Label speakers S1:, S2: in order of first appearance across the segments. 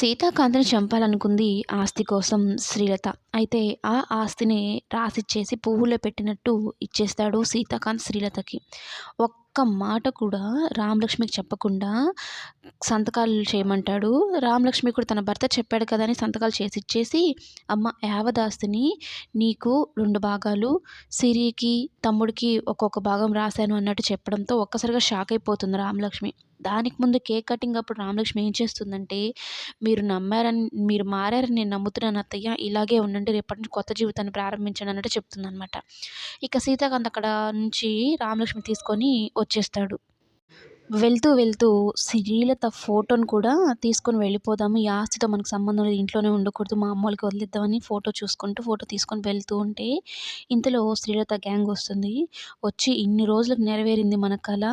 S1: సీతాకాంతని చంపాలనుకుంది ఆస్తి కోసం శ్రీలత. అయితే ఆ ఆస్తిని రాసిచ్చేసి పువ్వులో పెట్టినట్టు ఇచ్చేస్తాడు సీతాకాంత్ శ్రీలతకి. ఒక్క మాట కూడా రామలక్ష్మికి చెప్పకుండా సంతకాలు చేయమంటాడు. రామలక్ష్మి కూడా తన భర్త చెప్పాడు కదా అని సంతకాలు చేసిచ్చేసి, అమ్మ యావదాస్తిని నీకు 2 భాగాలు, సిరికి, తమ్ముడికి ఒక్కొక్క భాగం రాశాను అన్నట్టు చెప్పడంతో ఒక్కసారిగా షాక్ అయిపోతుంది రామలక్ష్మి. దానికి ముందు కేక్ కటింగ్ అప్పుడు రామలక్ష్మి ఏం చేస్తుందంటే, మీరు మారారని నేను నమ్ముతున్నాను అత్తయ్య. ఇలాగే ఉండండి. రేపటి నుంచి కొత్త జీవితాన్ని ప్రారంభించండి అన్నట్టు చెప్తుందనమాట. ఇక సీతాకాంత్ అక్కడ నుంచి రామలక్ష్మి తీసుకొని వచ్చేస్తాడు. వెళ్తూ శ్రీలత ఫోటోని కూడా తీసుకొని వెళ్ళిపోదాము. ఈ ఆస్తితో మనకు సంబంధం లేదు. ఇంట్లోనే ఉండకూడదు. మా అమ్మోళ్ళకి వదిలేద్దామని ఫోటో తీసుకొని వెళ్తూ ఉంటే, ఇంతలో శ్రీలత గ్యాంగ్ వస్తుంది. వచ్చి ఇన్ని రోజులకు నెరవేరింది మన కల.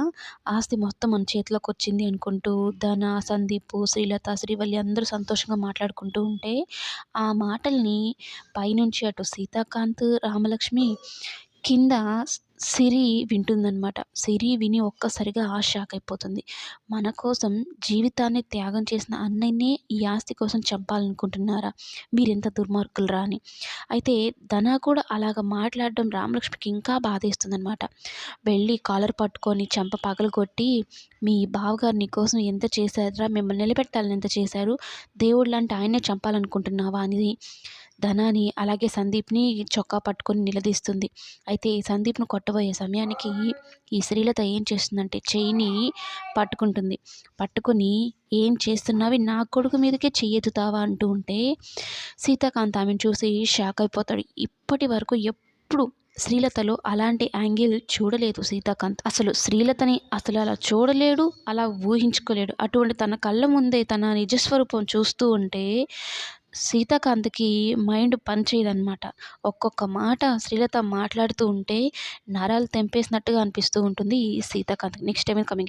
S1: ఆస్తి మొత్తం మన చేతిలోకొచ్చింది అనుకుంటూ ధన, సందీపు, శ్రీలత, శ్రీవల్లి అందరూ సంతోషంగా మాట్లాడుకుంటూ ఉంటే, ఆ మాటల్ని పైనుంచి అటు సీతాకాంత్, రామలక్ష్మి కింద సిరి వింటుందనమాట. సిరి విని ఒక్కసారిగా షాక్ అయిపోతుంది. మన కోసం జీవితాన్ని త్యాగం చేసిన అన్నయ్యనే ఈ ఆస్తి కోసం చంపాలనుకుంటున్నారా? మీరెంత దుర్మార్గులురా అని. అయితే ధన కూడా అలాగ మాట్లాడడం రామలక్ష్మికి ఇంకా బాధేస్తుందనమాట. వెళ్ళి కాలర్ పట్టుకొని చెంప పగలగొట్టి, మీ బావగారు నీకోసం ఎంత చేశారురా? మిమ్మల్ని నిలబెట్టాలని ఎంత చేశారు? దేవుడిలాంటి ఆయన్నే చంపాలనుకుంటున్నావా అని ధనాని అలాగే సందీప్‌ని చొక్కా పట్టుకొని నిలదీస్తుంది. అయితే సందీప్‌ని కొట్టబోయే సమయానికి ఈ శ్రీలత ఏం చేస్తుందంటే చెయ్యిని పట్టుకుంటుంది. పట్టుకొని ఏం చేస్తున్నావు? నా కొడుకు మీదకే చెయ్యెత్తుతావా అంటూ ఉంటే సీతాకాంత్ ఆమెను చూసి షాక్ అయిపోతాడు. ఇప్పటి వరకు ఎప్పుడు శ్రీలతలో అలాంటి యాంగిల్ చూడలేదు సీతాకాంత్. అసలు శ్రీలతని అలా చూడలేడు, అలా ఊహించుకోలేడు. అటువంటి తన కళ్ళ ముందే తన నిజస్వరూపం చూస్తూ ఉంటే సీతాకాంత్‌కి మైండ్ పనిచేయదనమాట. ఒక్కొక్క మాట శ్రీలత మాట్లాడుతూ ఉంటే నరాలు తెంపేసినట్టుగా అనిపిస్తూ ఉంటుంది ఈ సీతాకాంత్‌కి. Next time coming